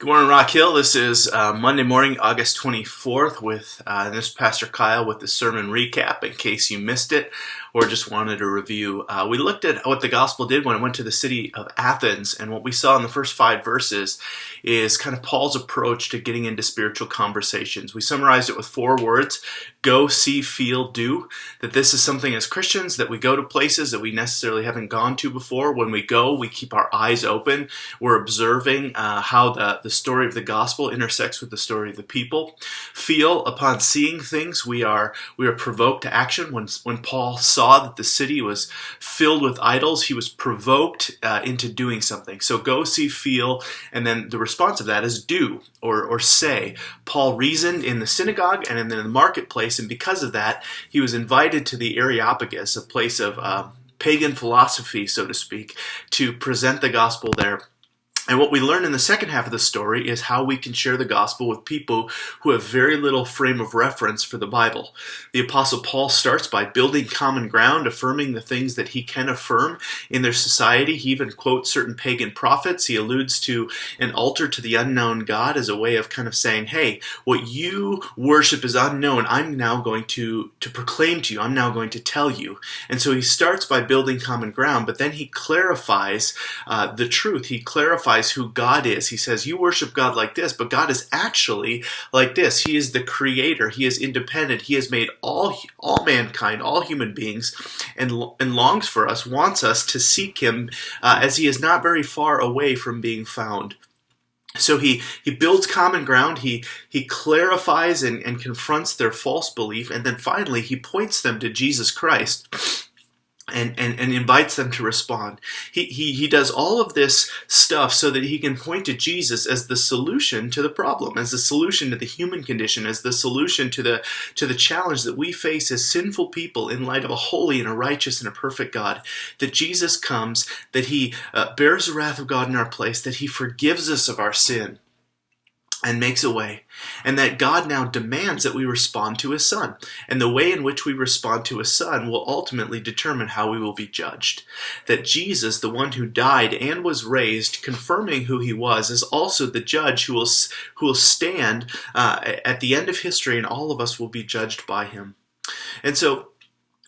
Good morning, Rock Hill. This is Monday morning, August 24th, with this is Pastor Kyle with the sermon recap in case you missed it or just wanted a review. We looked at what the gospel did when it went to the city of Athens, and what we saw in the first 5 verses is kind of Paul's approach to getting into spiritual conversations. We summarized it with 4 words: go, see, feel, do. That this is something as Christians that we go to places that we necessarily haven't gone to before. When we go, we keep our eyes open. We're observing how the story of the gospel intersects with the story of the people. Feel, upon seeing things, we are provoked to action. When Paul saw that the city was filled with idols, he was provoked into doing something. So go, see, feel, and then the response of that is do or say. Paul reasoned in the synagogue and in the marketplace, and because of that, he was invited to the Areopagus, a place of pagan philosophy, so to speak, to present the gospel there. And what we learn in the second half of the story is how we can share the gospel with people who have very little frame of reference for the Bible. The Apostle Paul starts by building common ground, affirming the things that he can affirm in their society. He even quotes certain pagan prophets. He alludes to an altar to the unknown God as a way of kind of saying, hey, what you worship is unknown. I'm now going to proclaim to you. I'm now going to tell you. And so he starts by building common ground, but then he clarifies the truth. He clarifies who God is. He says, you worship God like this, but God is actually like this. He is the creator. He is independent. He has made all mankind, all human beings, and longs for us, wants us to seek him as he is not very far away from being found. So he builds common ground, he clarifies and confronts their false belief, and then finally he points them to Jesus Christ and invites them to respond. He does all of this stuff so that he can point to Jesus as the solution to the problem, as the solution to the human condition, as the solution to the challenge that we face as sinful people in light of a holy and a righteous and a perfect God. That Jesus comes, that he bears the wrath of God in our place, that he forgives us of our sin and makes a way, and that God now demands that we respond to his Son. And the way in which we respond to his Son will ultimately determine how we will be judged. That Jesus, the one who died and was raised, confirming who he was, is also the judge who will stand at the end of history, and all of us will be judged by him. And so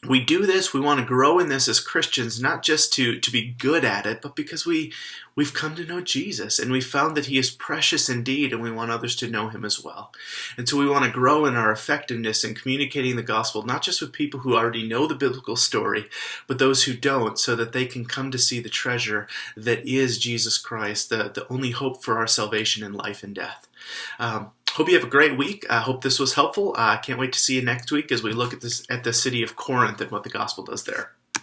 we do this, we want to grow in this as Christians, not just to be good at it, but because we've come to know Jesus, and we found that he is precious indeed, and we want others to know him as well. And so we want to grow in our effectiveness in communicating the gospel, not just with people who already know the biblical story, but those who don't, so that they can come to see the treasure that is Jesus Christ, the only hope for our salvation in life and death. Hope you have a great week. I hope this was helpful. I can't wait to see you next week as we look at the city of Corinth and what the gospel does there.